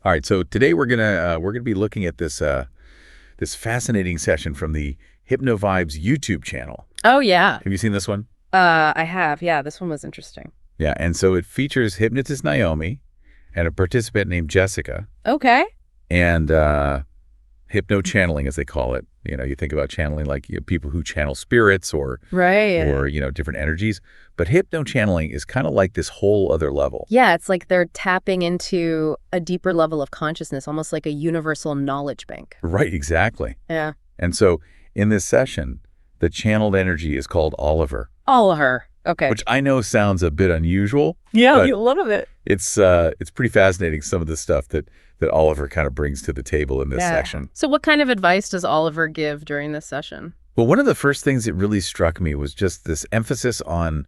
All right, so today we're gonna be looking at this fascinating session from the HypnoVibes YouTube channel. Oh, yeah. Have you seen this one? I have. Yeah, this one was interesting. Yeah, and so it features hypnotist Naomi and a participant named Jessica Okay. and hypno channeling, as they call it. You know, you think about channeling like people who channel spirits or Right. different energies, but hypno channeling is kind of like this whole other level. Yeah, it's like they're tapping into a deeper level of consciousness, almost like a universal knowledge bank. Right, exactly. Yeah. And so in this session, the channeled energy is called Oliver. All of her. Okay. Which I know sounds a bit unusual. Yeah, but you love it. it's pretty fascinating, some of the stuff that Oliver kind of brings to the table in this section. So what kind of advice does Oliver give during this session? Well, one of the first things that really struck me was just this emphasis on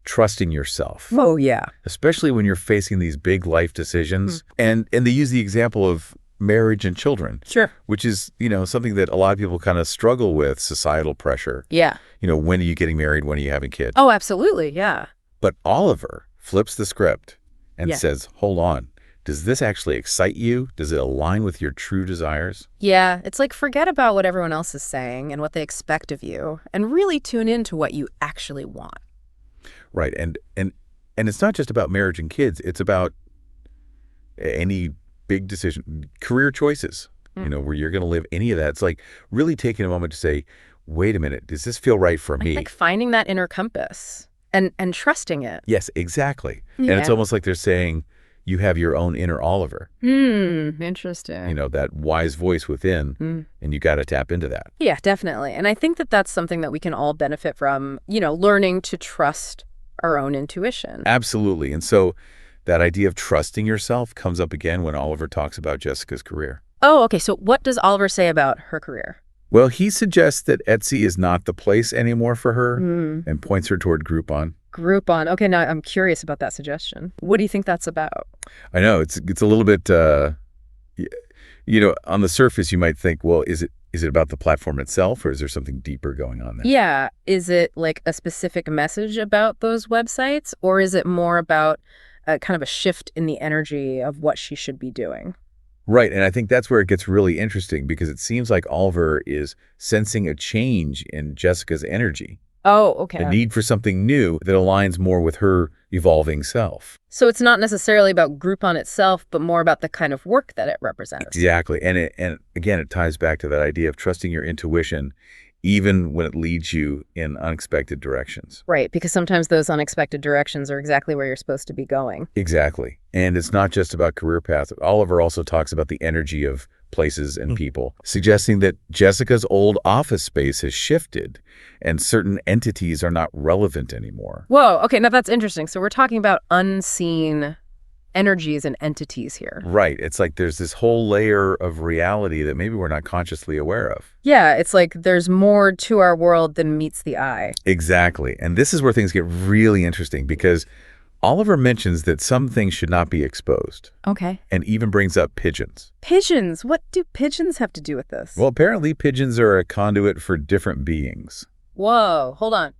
trusting yourself, Oh, yeah. especially when you're facing these big life decisions. And they use the example of marriage and children, Sure. which is, something that a lot of people kind of struggle with, societal pressure. Yeah. When are you getting married? When are you having kids? Oh, absolutely. Yeah. But Oliver flips the script and Yeah. says, hold on, does this actually excite you? Does it align with your true desires? Yeah, it's like forget about what everyone else is saying and what they expect of you and really tune into what you actually want. Right. And it's not just about marriage and kids. It's about any big decision, career choices, where you're going to live any of that. It's like really taking a moment to say, wait a minute, does this feel right for me? Like finding that inner compass and trusting it. Yes, exactly. And it's Yeah. almost like they're saying you have your own inner Oliver, Interesting. that wise voice within, and you got to tap into that. Yeah, definitely. And I think that that's something that we can all benefit from, learning to trust our own intuition. Absolutely. And so that idea of trusting yourself comes up again when Oliver talks about Jessica's career. Oh, okay. So what does Oliver say about her career? Well, he suggests that Etsy is not the place anymore for her and points her toward Groupon. Groupon. Okay, now I'm curious about that suggestion. What do you think that's about? I know it's a little bit, on the surface you might think, well, is it about the platform itself or is there something deeper going on there? Yeah. Is it like a specific message about those websites, or is it more about kind of a shift in the energy of what she should be doing? Right, and I think that's where it gets really interesting because it seems like Oliver is sensing a change in Jessica's energy, Oh, okay. a need for something new that aligns more with her evolving self. So it's not necessarily about Groupon itself, but more about the kind of work that it represents. Exactly, and again, it ties back to that idea of trusting your intuition even when it leads you in unexpected directions. Right, because sometimes those unexpected directions are exactly where you're supposed to be going. Exactly. And it's not just about career paths. Oliver also talks about the energy of places and people, suggesting that Jessica's old office space has shifted and certain entities are not relevant anymore. Whoa, okay, now that's interesting. So we're talking about unseen energies and entities here. Right. It's like there's this whole layer of reality that maybe we're not consciously aware of. Yeah, it's like there's more to our world than meets the eye. Exactly. And this is where things get really interesting because Oliver mentions that some things should not be exposed Okay. and even brings up pigeons. Pigeons. What do pigeons have to do with this? Well, apparently pigeons are a conduit for different beings. Whoa, hold on.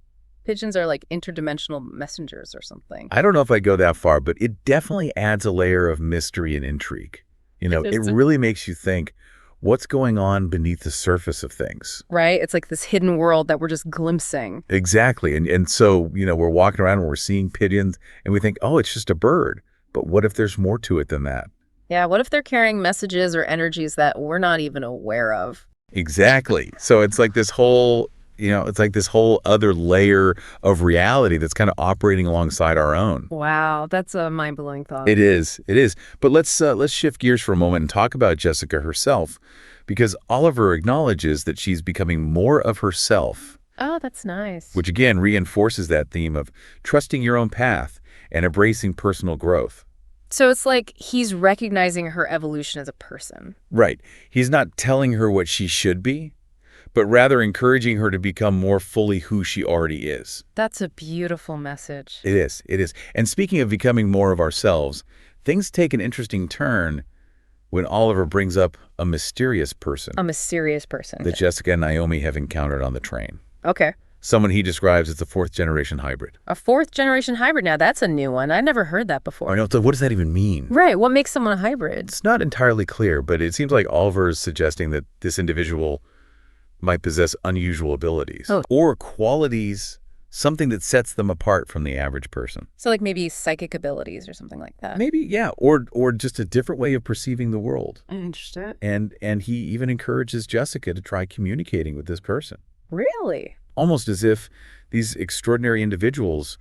Pigeons are like interdimensional messengers or something. I don't know if I go that far, but it definitely adds a layer of mystery and intrigue. It really makes you think, what's going on beneath the surface of things? Right? It's like this hidden world that we're just glimpsing. Exactly. And so, we're walking around and we're seeing pigeons and we think, oh, it's just a bird. But what if there's more to it than that? Yeah, what if they're carrying messages or energies that we're not even aware of? Exactly. So it's like this whole other layer of reality that's kind of operating alongside our own. Wow, that's a mind-blowing thought. It is. But let's shift gears for a moment and talk about Jessica herself, because Oliver acknowledges that she's becoming more of herself, Oh, that's nice. which again reinforces that theme of trusting your own path and embracing personal growth. So it's like he's recognizing her evolution as a person. Right. He's not telling her what she should be, but rather encouraging her to become more fully who she already is. That's a beautiful message. It is. And speaking of becoming more of ourselves, things take an interesting turn when Oliver brings up a mysterious person A mysterious person. that Jessica and Naomi have encountered on the train. Okay. someone he describes as a fourth-generation hybrid. A fourth-generation hybrid. Now, that's a new one. I never heard that before. I know, so what does that even mean? Right. What makes someone a hybrid? It's not entirely clear, but it seems like Oliver is suggesting that this individual might possess unusual abilities or qualities, something that sets them apart from the average person. So like maybe psychic abilities or something like that. Maybe, yeah, or just a different way of perceiving the world. Interesting. And he even encourages Jessica to try communicating with this person. Really? Almost as if these extraordinary individuals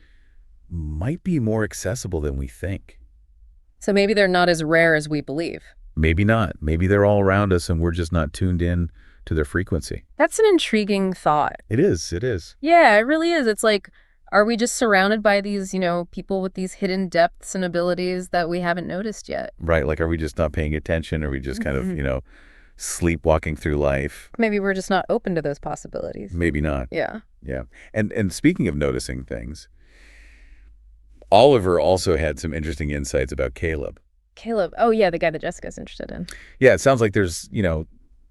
might be more accessible than we think. So maybe they're not as rare as we believe. Maybe not. Maybe they're all around us and we're just not tuned in to their frequency. That's an intriguing thought. It is. It is. Yeah, it really is. It's like, are we just surrounded by these, people with these hidden depths and abilities that we haven't noticed yet? Right. Like, are we just not paying attention? Are we just kind of, sleepwalking through life? Maybe we're just not open to those possibilities. Maybe not. Yeah. Yeah. And speaking of noticing things, Oliver also had some interesting insights about Caleb. Caleb. Oh, yeah, the guy that Jessica's interested in. Yeah, it sounds like there's,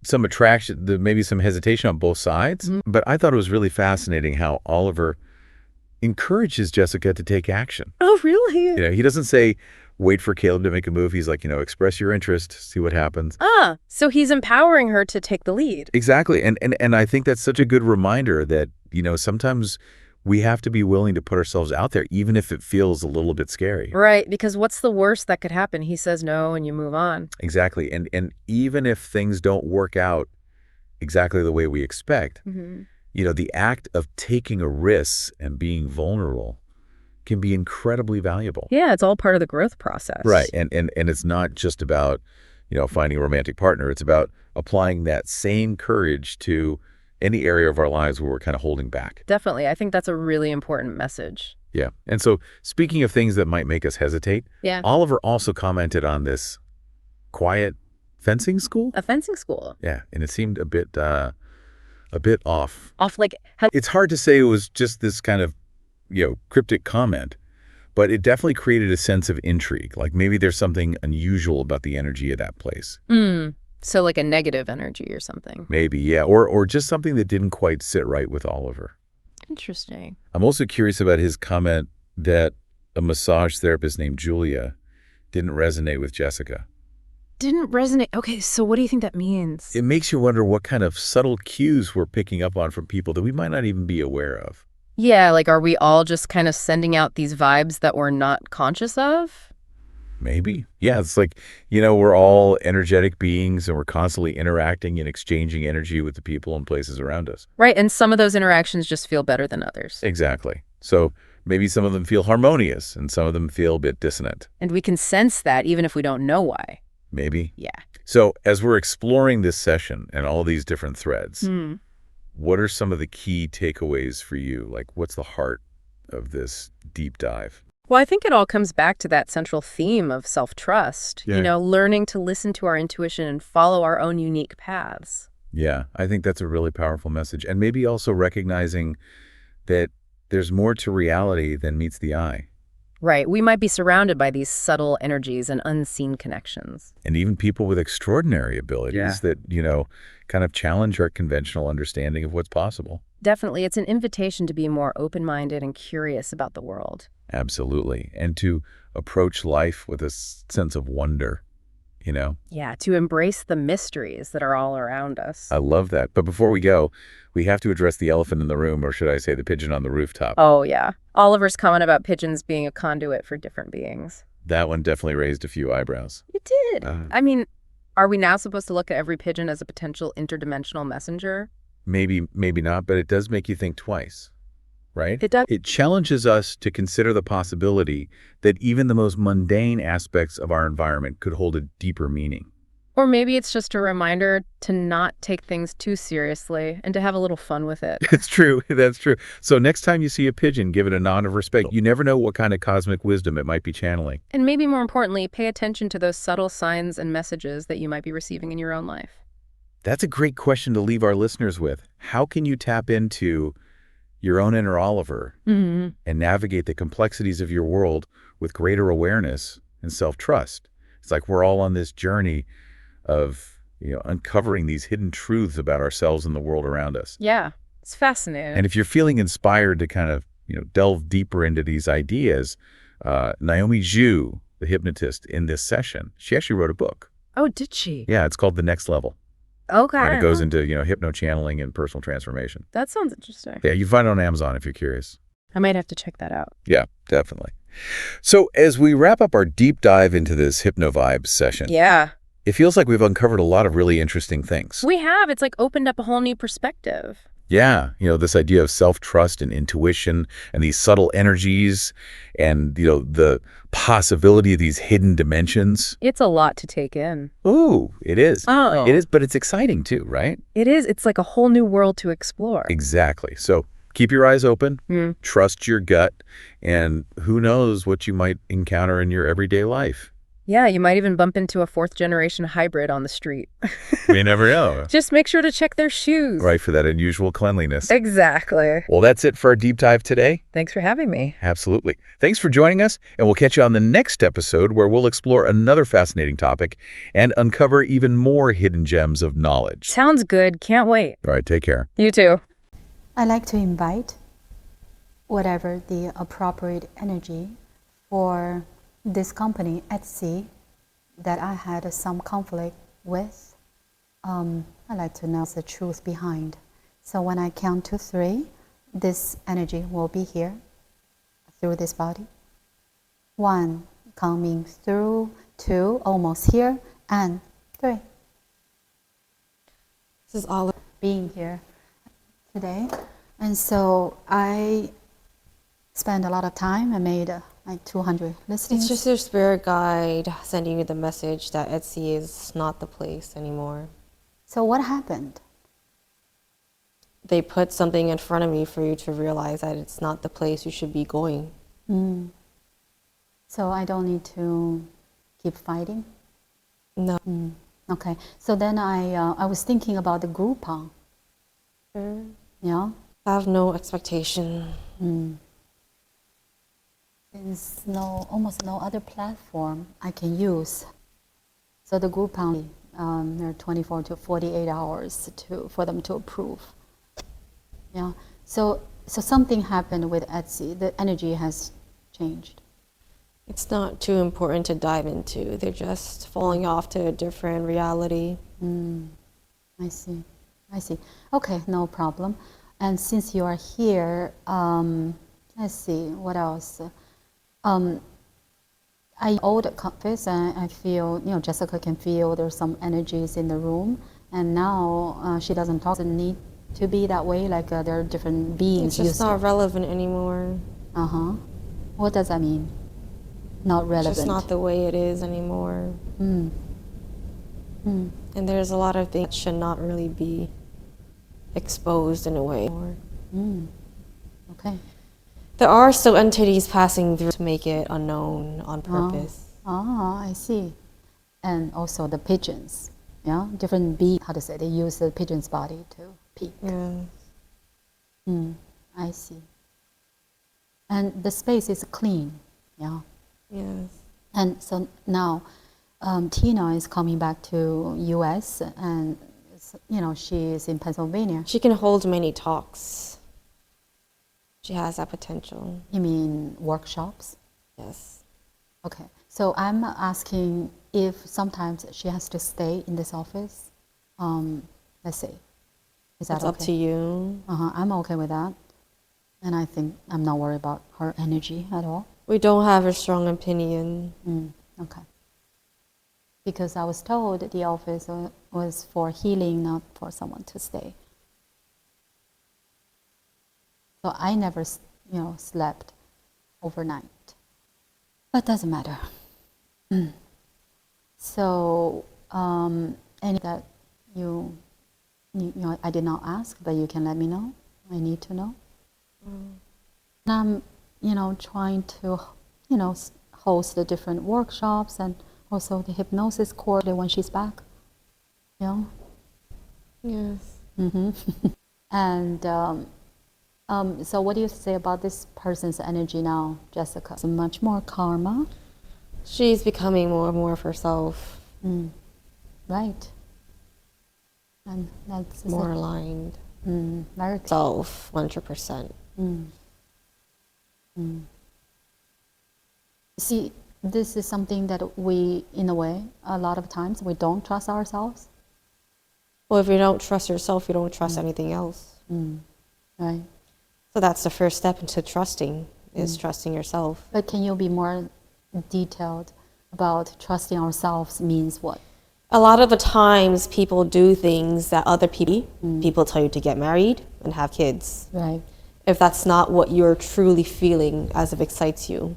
some attraction, maybe some hesitation on both sides. But I thought it was really fascinating how Oliver encourages Jessica to take action. Oh, really? He doesn't say, wait for Caleb to make a move. He's like, express your interest, see what happens. So he's empowering her to take the lead. Exactly. And I think that's such a good reminder that, sometimes we have to be willing to put ourselves out there, even if it feels a little bit scary. Right, because what's the worst that could happen? He says no and you move on. Exactly. And even if things don't work out exactly the way we expect, the act of taking a risk and being vulnerable can be incredibly valuable. Yeah, it's all part of the growth process. Right. And it's not just about, finding a romantic partner. It's about applying that same courage to any area of our lives where we're kind of holding back. Definitely. I think that's a really important message. Yeah. And so speaking of things that might make us hesitate, Oliver also commented on this quiet fencing school. A fencing school. Yeah. And it seemed a bit off. Off like... It's hard to say it was just this kind of, cryptic comment, but it definitely created a sense of intrigue. Like maybe there's something unusual about the energy of that place. So like a negative energy or something. Maybe, yeah. Or just something that didn't quite sit right with Oliver. Interesting. I'm also curious about his comment that a massage therapist named Julia didn't resonate with Jessica. Didn't resonate. Okay, so what do you think that means? It makes you wonder what kind of subtle cues we're picking up on from people that we might not even be aware of. Yeah, like are we all just kind of sending out these vibes that we're not conscious of? Maybe. Yeah, it's like, we're all energetic beings and we're constantly interacting and exchanging energy with the people and places around us. Right, and some of those interactions just feel better than others. Exactly. So maybe some of them feel harmonious and some of them feel a bit dissonant. And we can sense that even if we don't know why. Maybe. Yeah. So as we're exploring this session and all these different threads, what are some of the key takeaways for you? Like, what's the heart of this deep dive? Well, I think it all comes back to that central theme of self-trust, learning to listen to our intuition and follow our own unique paths. Yeah, I think that's a really powerful message. And maybe also recognizing that there's more to reality than meets the eye. Right. We might be surrounded by these subtle energies and unseen connections. And even people with extraordinary abilities that, kind of challenge our conventional understanding of what's possible. Definitely. It's an invitation to be more open-minded and curious about the world. Absolutely. And to approach life with a sense of wonder, Yeah, to embrace the mysteries that are all around us. I love that. But before we go, we have to address the elephant in the room, or should I say the pigeon on the rooftop. Oh, yeah. Oliver's comment about pigeons being a conduit for different beings. That one definitely raised a few eyebrows. It did. I mean, are we now supposed to look at every pigeon as a potential interdimensional messenger? Maybe, maybe not, but it does make you think twice, right? It does. It challenges us to consider the possibility that even the most mundane aspects of our environment could hold a deeper meaning. Or maybe it's just a reminder to not take things too seriously and to have a little fun with it. It's true. That's true. So next time you see a pigeon, give it a nod of respect. You never know what kind of cosmic wisdom it might be channeling. And maybe more importantly, pay attention to those subtle signs and messages that you might be receiving in your own life. That's a great question to leave our listeners with. How can you tap into your own inner Oliver and navigate the complexities of your world with greater awareness and self-trust? It's like we're all on this journey of, uncovering these hidden truths about ourselves and the world around us. Yeah. It's fascinating. And if you're feeling inspired to kind of, delve deeper into these ideas, Naomi Zhu, the hypnotist in this session, she actually wrote a book. Oh, did she? Yeah, it's called The Next Level. Okay. And it goes into, hypno-channeling and personal transformation. That sounds interesting. Yeah, you can find it on Amazon if you're curious. I might have to check that out. Yeah, definitely. So as we wrap up our deep dive into this Hypno-Vibes session, Yeah. it feels like we've uncovered a lot of really interesting things. We have. It's like opened up a whole new perspective. Yeah, this idea of self-trust and intuition and these subtle energies and, the possibility of these hidden dimensions. It's a lot to take in. Ooh, it is. Oh. It is, but it's exciting too, right? It is. It's like a whole new world to explore. Exactly. So keep your eyes open, trust your gut, and who knows what you might encounter in your everyday life. Yeah, you might even bump into a fourth-generation hybrid on the street. We never know. Just make sure to check their shoes. Right, for that unusual cleanliness. Exactly. Well, that's it for our deep dive today. Thanks for having me. Absolutely. Thanks for joining us, and we'll catch you on the next episode where we'll explore another fascinating topic and uncover even more hidden gems of knowledge. Sounds good. Can't wait. All right, take care. You too. I like to invite whatever the appropriate energy for this company, Etsy, that I had some conflict with. I like to know the truth behind. So when I count to 3, this energy will be here through this body. 1, coming through, 2, almost here, and 3. This is all being here today. And so I spent a lot of time. I made like 200 listings. It's just your spirit guide sending you the message that Etsy is not the place anymore. So what happened? They put something in front of me for you to realize that it's not the place you should be going. So I don't need to keep fighting? No. Okay. So then I was thinking about the Groupon. Yeah. Have no expectation. There's almost no other platform I can use. So the Groupon, there are 24 to 48 hours for them to approve. Yeah. So something happened with Etsy. The energy has changed. It's not too important to dive into. They're just falling off to a different reality. I see. Okay, no problem. And since you are here, let's see, what else? I owe the office, and I feel, Jessica can feel there's some energies in the room. And now she doesn't talk. Doesn't need to be that way, like there are different beings. It's just not relevant anymore. What does that mean? Not relevant. It's just not the way it is anymore. And there's a lot of things that should not really be exposed in a way. Okay. There are still entities passing through to make it unknown on purpose. I see. And also the pigeons, yeah? Different beings, they use the pigeon's body to peek. I see. And the space is clean, yeah? Yes. And so now Tina is coming back to US, and she is in Pennsylvania. She can hold many talks. She has that potential. You mean workshops? Yes. Okay. So I'm asking if sometimes she has to stay in this office. Let's see. Is that It's okay? up to you. I'm okay with that. And I think I'm not worried about her energy at all. We don't have a strong opinion. Okay. Because I was told the office was for healing, not for someone to stay. So I never, slept overnight. But doesn't matter. So, any that you I did not ask, but you can let me know. I need to know. And I'm, trying to, host the different workshops and also the hypnosis course when she's back. Yes. And so what do you say about this person's energy now, Jessica? So much more karma. She's becoming more and more of herself. Right. And that's more aligned. Very good. self 100%. See, this is something that we, in a way, a lot of times we don't trust ourselves. Well, if you don't trust yourself, you don't trust anything else. Right. So that's the first step into trusting, is trusting yourself. But can you be more detailed about trusting ourselves means what? A lot of the times people do things that other people tell you to get married and have kids. Right. If that's not what you're truly feeling as it excites you,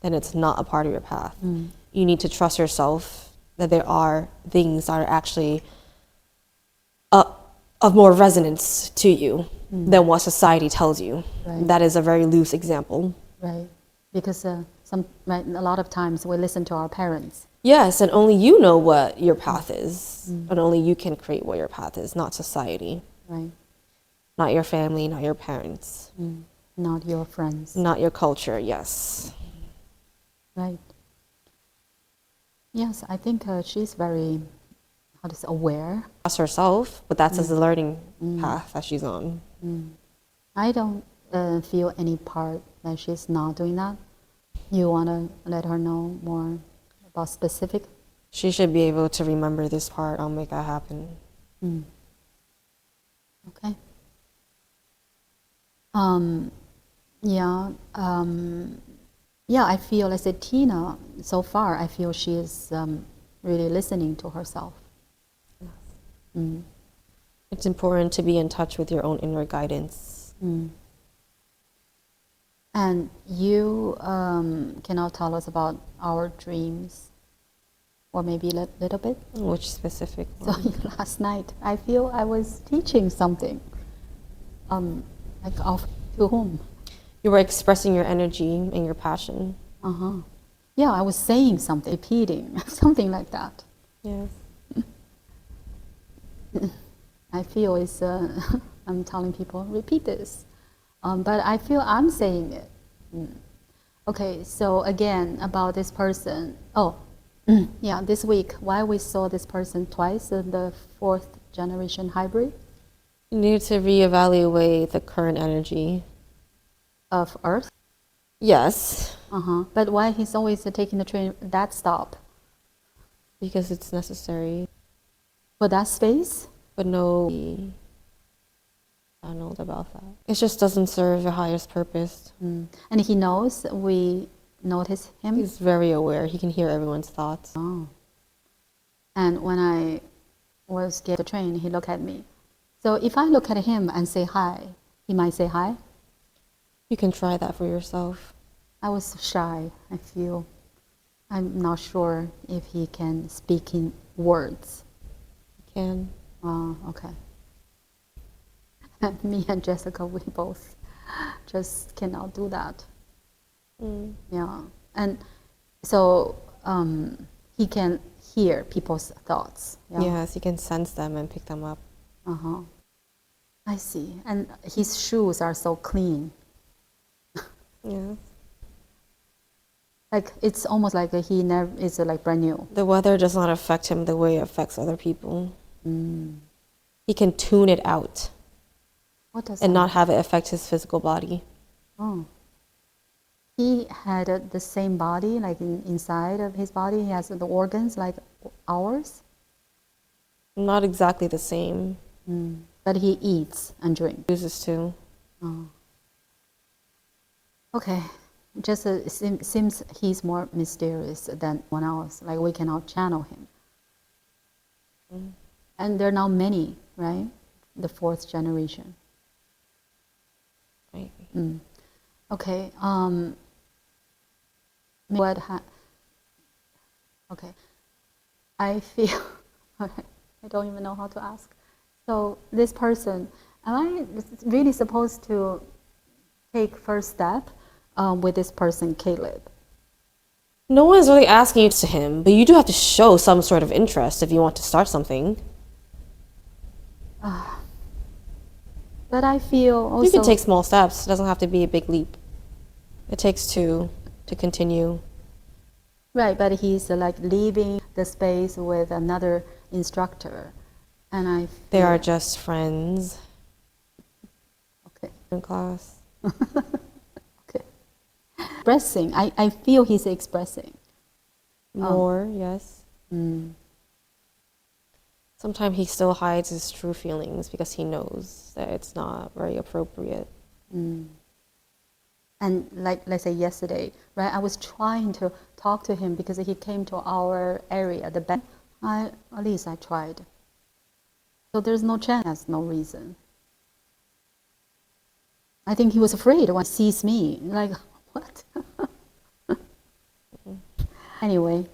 then it's not a part of your path. You need to trust yourself that there are things that are actually of more resonance to you than what society tells you. Right. That is a very loose example. Right. Because a lot of times we listen to our parents. Yes, and only you know what your path is, and only you can create what your path is, not society, Right. not your family, not your parents, Not your friends. not your culture. Yes. Right. Yes, I think she's very, aware. Trust herself, but that's as a learning path that she's on. I don't feel any part that she's not doing that. You want to let her know more about specific? She should be able to remember this part. I'll make that happen. Okay. Yeah. Yeah, I feel, let's say Tina, so far, I feel she is really listening to herself. It's important to be in touch with your own inner guidance. And you cannot tell us about our dreams, or maybe a little bit? Which specific So one? last night, I feel I was teaching something. Like to whom? You were expressing your energy and your passion. Yeah, I was saying something, repeating, something like that. Yes. I feel it's, I'm telling people, repeat this. But I feel I'm saying it. Okay, so again, about this person. Oh, yeah, this week, why we saw this person twice, the 4th generation hybrid You need to reevaluate the current energy. of Earth. Yes, But why he's always taking the train that stop? because it's necessary. For that space? But no, I don't know about that. It just doesn't serve the highest purpose. And he knows we notice him? He's very aware. He can hear everyone's thoughts. Oh. And when I was getting the train, he looked at me. So if I look at him and say hi, he might say hi? You can try that for yourself. I was shy, I feel. I'm not sure if he can speak in words. You can. Oh, okay. Me and Jessica, we both just cannot do that. Yeah. And so he can hear people's thoughts. Yeah. Yes, you can sense them and pick them up. I see. And his shoes are so clean. Yeah. Like it's almost like he never is like brand new. The weather does not affect him the way it affects other people. He can tune it out What does and that not have it affect his physical body. Oh. He had the same body, like inside of his body, he has the organs like ours, Not exactly the same. but he eats and drinks. Uses to. Okay, just seems he's more mysterious than one else. Like we cannot channel him. And there are now many, right? The 4th generation. Right. Okay. Okay. I feel. Okay, I don't even know how to ask. So this person, am I really supposed to take first step with this person, Caleb? No one's really asking you to him, but you do have to show some sort of interest if you want to start something. But I feel also. You can take small steps. It doesn't have to be a big leap. It takes two to continue. Right, but he's like leaving the space with another instructor, and I. They are just friends. in class. Okay. Expressing. I feel he's expressing. More, yes. Mm. Sometimes he still hides his true feelings because he knows that it's not very appropriate. Mm. And like, let's say yesterday, right? I was trying to talk to him because he came to our area, the bank. At least I tried. So there's no chance, no reason. I think he was afraid when he sees me. Like, what? Anyway,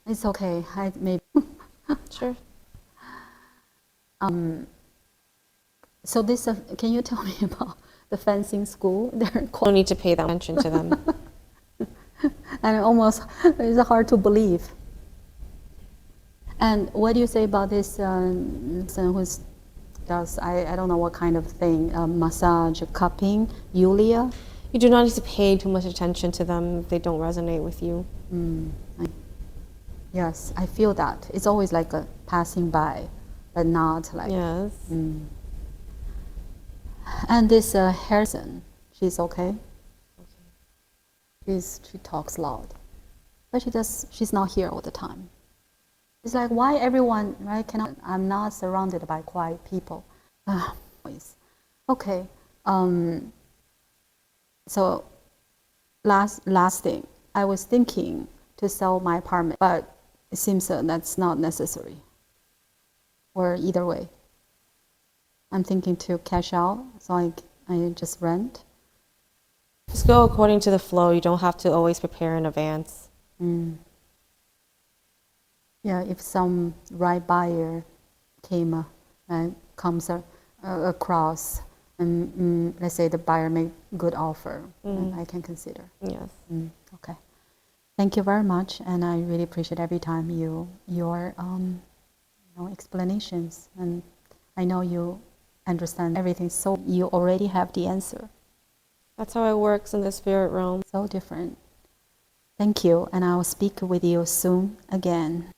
it's okay. I maybe. Sure. So this, can you tell me about the fencing school? They're Don't need to pay that attention to them. and almost it's hard to believe. And what do you say about this person who does, I don't know what kind of thing, massage, cupping, Yulia? You do not need to pay too much attention to them if they don't resonate with you. Yes, I feel that. It's always like a passing by, but not like... Yes. And this Harrison, she's okay? She talks loud, but she's not here all the time. It's like, why everyone, right, cannot... I'm not surrounded by quiet people. Okay, so last thing, I was thinking to sell my apartment, but it seems that's not necessary. Or either way. I'm thinking to cash out, so I just rent. Just go according to the flow. You don't have to always prepare in advance. Yeah, if some right buyer comes across, and let's say the buyer made good offer, then I can consider. Yes. Okay. Thank you very much, and I really appreciate every time your explanations, and I know you understand everything, so you already have the answer. That's how it works in the spirit realm. So different. Thank you, and I'll speak with you soon again.